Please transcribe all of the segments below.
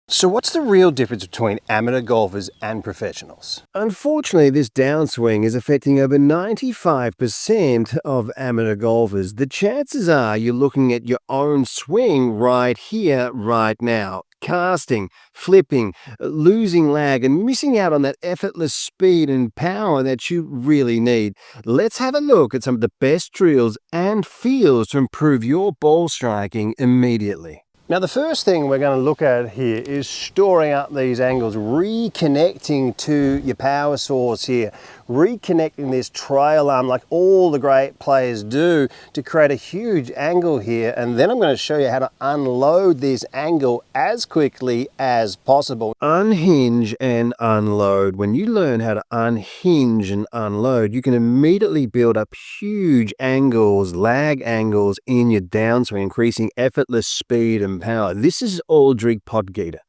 So what's the real difference between amateur golfers and professionals? Unfortunately, this downswing is affecting over 95% of amateur golfers. The chances are you're looking at your own swing right here, right now. Casting, flipping, losing lag, and missing out on that effortless speed and power that you really need. Let's have a look at some of the best drills and feels to improve your ball striking immediately. Now the first thing we're going to look at here is storing up these angles, reconnecting to your power source here, reconnecting this trail arm like all the great players do to create a huge angle here. And then I'm going to show you how to unload this angle as quickly as possible. Unhinge and unload. When you learn how to unhinge and unload, you can immediately build up huge angles, lag angles in your downswing, increasing effortless speed and power. This is Aldrich Podgater,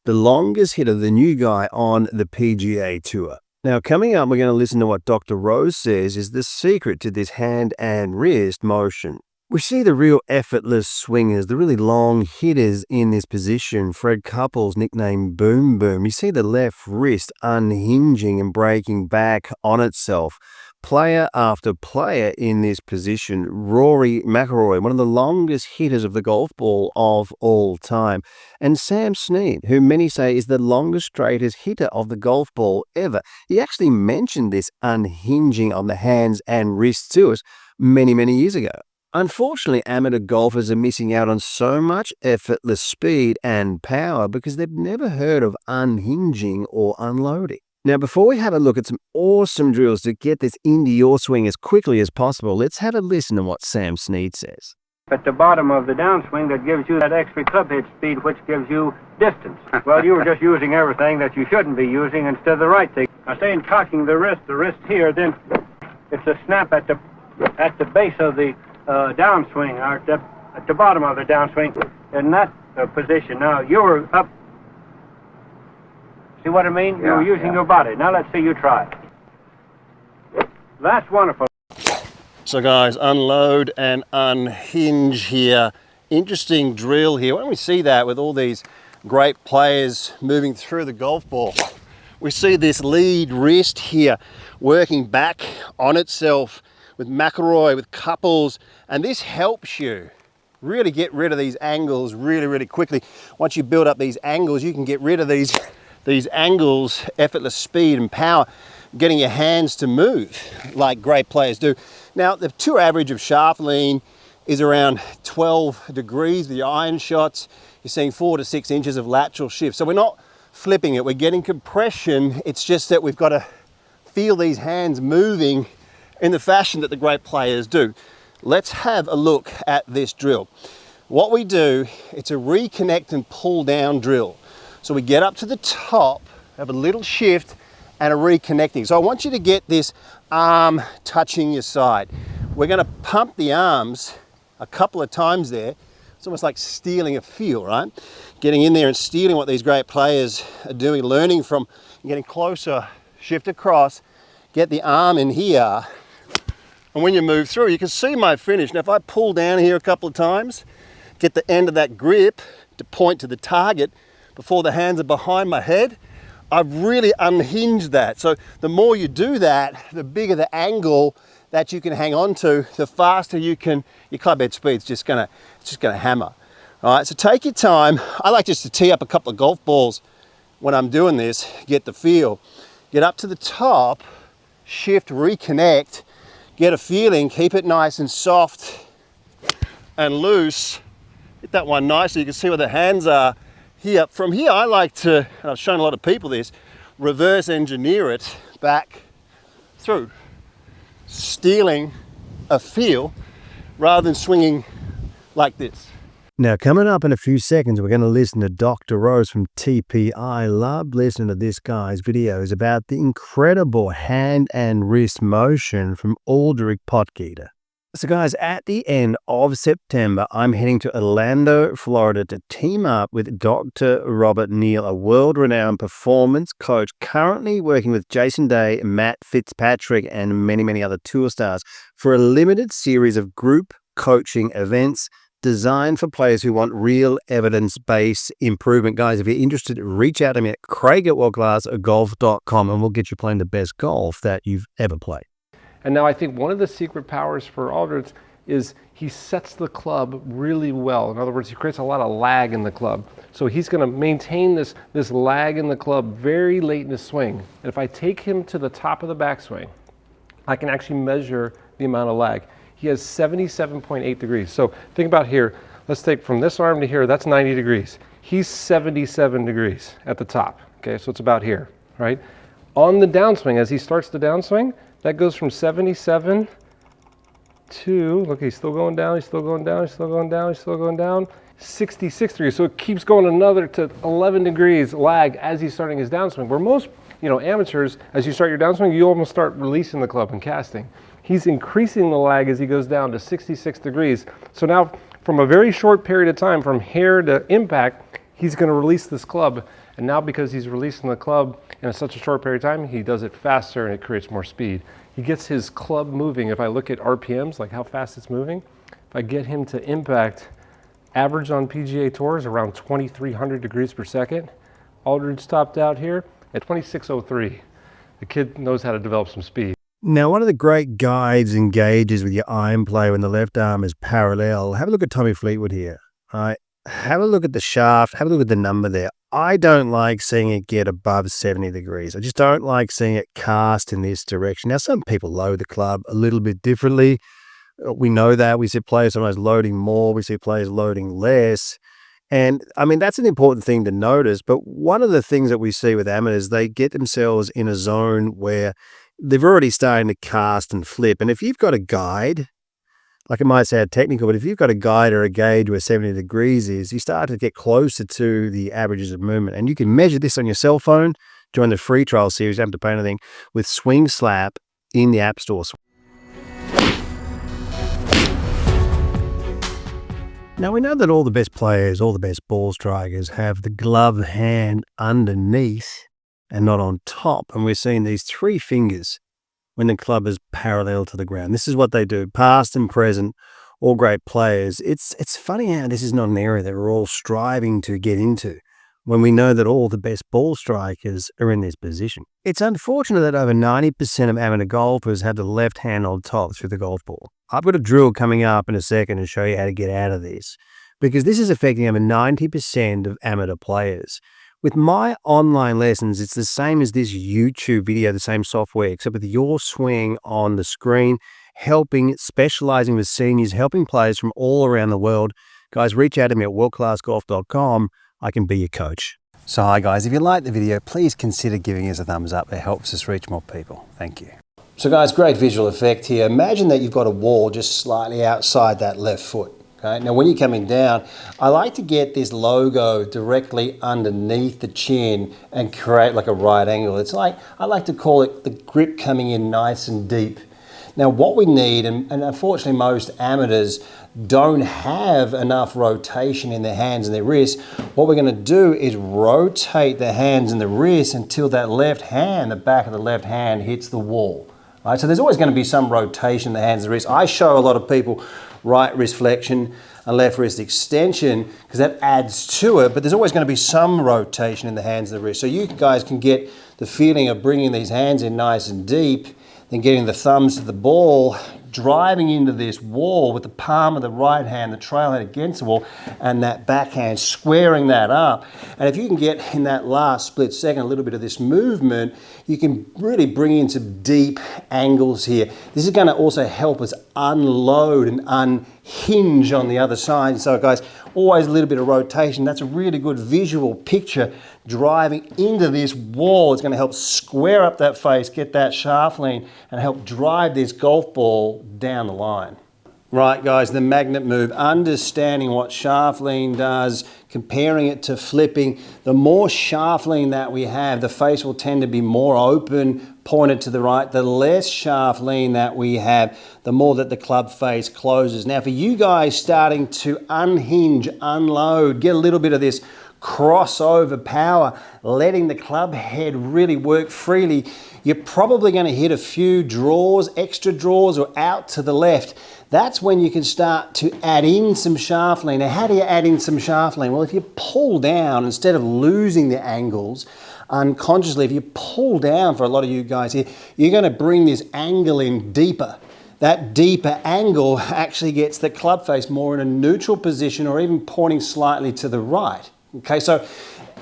the longest hitter, the new guy on the PGA Tour. Now, coming up, we're going to listen to what Dr. Rose says is the secret to this hand and wrist motion. We see the real effortless swingers, the really long hitters in this position. Fred Couples, nicknamed Boom Boom. You see the left wrist unhinging and breaking back on itself. Player after player in this position. Rory McIlroy, one of the longest hitters of the golf ball of all time. And Sam Snead, who many say is the longest, straightest hitter of the golf ball ever. He actually mentioned this unhinging on the hands and wrists to us many, many years ago. Unfortunately, amateur golfers are missing out on so much effortless speed and power because they've never heard of unhinging or unloading. Now, before we have a look at some awesome drills to get this into your swing as quickly as possible, let's have a listen to what Sam Snead says. At the bottom of the downswing that gives you that extra club head speed, which gives you distance. Well, you were just using everything that you shouldn't be using instead of the right thing. I say in cocking the wrist here, then it's a snap at the base of the downswing, or at the bottom of the downswing, in that position. Now, you were up. See what I mean? You were using your body. Now, let's see you try. That's wonderful. So guys, unload and unhinge here. Interesting drill here. When we see that with all these great players moving through the golf ball, we see this lead wrist here working back on itself with McIlroy, with Couples, and this helps you really get rid of these angles really quickly. Once you build up these angles, you can get rid of these angles, effortless speed and power, getting your hands to move like great players do. Now, the tour average of shaft lean is around 12 degrees. The iron shots, you're seeing 4 to 6 inches of lateral shift. So we're not flipping it, we're getting compression. It's just that we've got to feel these hands moving in the fashion that the great players do. Let's have a look at this drill. What we do, it's a reconnect and pull down drill. So we get up to the top, have a little shift and a reconnecting. So I want you to get this arm touching your side. We're going to pump the arms a couple of times there. It's almost like stealing a feel, right? Getting in there and stealing what these great players are doing, learning from, getting closer, shift across, get the arm in here. And when you move through, you can see my finish. Now, if I pull down here a couple of times, get the end of that grip to point to the target before the hands are behind my head, I've really unhinged that. So the more you do that, the bigger the angle that you can hang on to, the faster you can, your club head speed's just gonna hammer. All right, so take your time. I like just to tee up a couple of golf balls when I'm doing this, get the feel. Get up to the top, shift, reconnect, get a feeling, keep it nice and soft and loose. Hit that one nicely, you can see where the hands are. Here, from here, I like to, and I've shown a lot of people this, reverse engineer it back through, stealing a feel rather than swinging like this. Now, coming up in a few seconds, we're going to listen to Dr. Rose from TPI. Love listening to this guy's videos about the incredible hand and wrist motion from Aldrich Podgater. So guys, at the end of September, I'm heading to Orlando, Florida to team up with Dr. Robert Neal, a world-renowned performance coach currently working with Jason Day, Matt Fitzpatrick, and many other tour stars for a limited series of group coaching events designed for players who want real evidence-based improvement. Guys, if you're interested, reach out to me at craig@worldclassgolf.com and we'll get you playing the best golf that you've ever played. And now I think one of the secret powers for Aldridge is he sets the club really well. In other words, he creates a lot of lag in the club. So he's going to maintain this lag in the club very late in the swing. And if I take him to the top of the backswing, I can actually measure the amount of lag. He has 77.8 degrees. So think about here. Let's take from this arm to here, that's 90 degrees. He's 77 degrees at the top. Okay, so it's about here, right? On the downswing, as he starts the downswing, that goes from 77 to, look, he's still going down, he's still going down, he's still going down, he's still going down, 66 degrees. So it keeps going another to 11 degrees lag as he's starting his downswing. Where most, amateurs, as you start your downswing, you almost start releasing the club and casting. He's increasing the lag as he goes down to 66 degrees. So now, from a very short period of time, from here to impact, he's going to release this club. And now because he's releasing the club in such a short period of time, he does it faster and it creates more speed. He gets his club moving. If I look at RPMs, like how fast it's moving, if I get him to impact, average on PGA Tours around 2,300 degrees per second. Aldridge topped out here at 2603. The kid knows how to develop some speed. Now, one of the great guides and gauges with your iron play when the left arm is parallel, have a look at Tommy Fleetwood here. All right, have a look at the shaft, have a look at the number there. I don't like seeing it get above 70 degrees. I just don't like seeing it cast in this direction. Now, some people load the club a little bit differently. We know that. We see players sometimes loading more. We see players loading less. And, I mean, that's an important thing to notice. But one of the things that we see with amateurs, they get themselves in a zone where they've already starting to cast and flip. And if you've got a guide, like it might sound technical, but if you've got a guide or a gauge where 70 degrees is, you start to get closer to the averages of movement. And you can measure this on your cell phone. Join the free trial series, you don't have to pay anything, with SWINGSLAPP in the App Store. Now, we know that all the best players, all the best ball strikers have the glove hand underneath and not on top. And we're seeing these three fingers when the club is parallel to the ground. This is what they do, past and present, all great players. It's funny how this is not an area that we're all striving to get into when we know that all the best ball strikers are in this position. It's unfortunate that over 90% of amateur golfers have the left hand on top through the golf ball. I've got a drill coming up in a second to show you how to get out of this, because this is affecting over 90% of amateur players. With my online lessons, it's the same as this YouTube video, the same software, except with your swing on the screen, specializing with seniors, helping players from all around the world. Guys, reach out to me at WorldClassGolf.com. I can be your coach. So hi guys, if you liked the video, please consider giving us a thumbs up. It helps us reach more people. Thank you. So guys, great visual effect here. Imagine that you've got a wall just slightly outside that left foot. Okay? Now when you're coming down, I like to get this logo directly underneath the chin and create like a right angle. It's like, I like to call it the grip coming in nice and deep. Now what we need, and unfortunately most amateurs don't have enough rotation in their hands and their wrists, what we're going to do is rotate the hands and the wrists until that left hand, the back of the left hand hits the wall. Right? So there's always going to be some rotation in the hands and the wrists. I show a lot of people right wrist flexion and left wrist extension because that adds to it, but there's always going to be some rotation in the hands and the wrist. So you guys can get the feeling of bringing these hands in nice and deep, then getting the thumbs to the ball, driving into this wall with the palm of the right hand, the trail hand against the wall, and that backhand squaring that up. And if you can get in that last split second a little bit of this movement, you can really bring in some deep angles here. This is going to also help us unload and unhinge on the other side. So guys, always a little bit of rotation. That's a really good visual picture driving into this wall. It's going to help square up that face, get that shaft lean, and help drive this golf ball down the line. Right guys, the magnet move, understanding what shaft lean does, comparing it to flipping. The more shaft lean that we have, the face will tend to be more open, pointed to the right. The less shaft lean that we have, the more that the club face closes. Now for you guys starting to unhinge, unload, get a little bit of this crossover power, letting the club head really work freely, you're probably going to hit a few draws, extra draws, or out to the left. That's when you can start to add in some shaft lean. Now, how do you add in some shaft lean? Well, if you pull down, instead of losing the angles unconsciously, if you pull down, for a lot of you guys here, you're going to bring this angle in deeper. That deeper angle actually gets the club face more in a neutral position or even pointing slightly to the right. Okay, so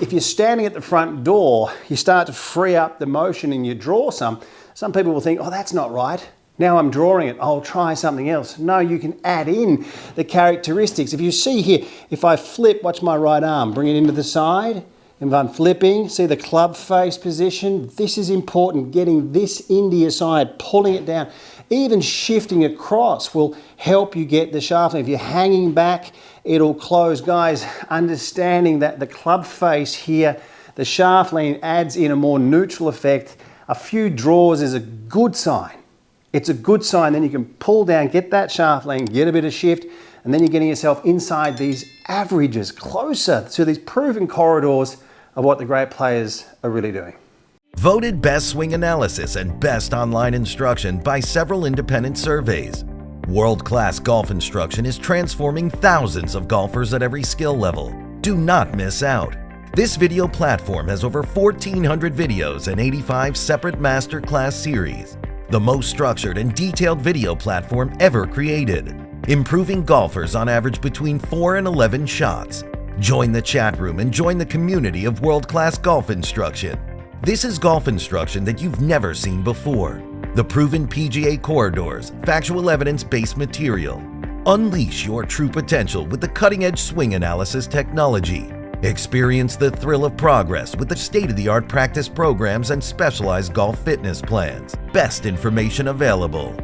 if you're standing at the front door, you start to free up the motion and you draw some. Some people will think, oh, that's not right. Now I'm drawing it, I'll try something else. No, you can add in the characteristics. If you see here, if I flip, watch my right arm, bring it into the side. If I'm flipping, see the club face position. This is important, getting this into your side, pulling it down. Even shifting across will help you get the shaft lean. If you're hanging back, it'll close. Guys, understanding that the club face here, the shaft lean adds in a more neutral effect. A few draws is a good sign. It's a good sign. Then you can pull down, get that shaft lean, get a bit of shift, and then you're getting yourself inside these averages, closer to these proven corridors of what the great players are really doing. Voted Best Swing Analysis and Best Online Instruction by several independent surveys. World Class Golf Instruction is transforming thousands of golfers at every skill level. Do not miss out. This video platform has over 1,400 videos and 85 separate masterclass series. The most structured and detailed video platform ever created, improving golfers on average between 4 and 11 shots. Join the chat room and join the community of world-class golf instruction. This is golf instruction that you've never seen before. The proven PGA corridors, factual evidence-based material. Unleash your true potential with the cutting-edge swing analysis technology. Experience the thrill of progress with the state-of-the-art practice programs and specialized golf fitness plans. Best information available.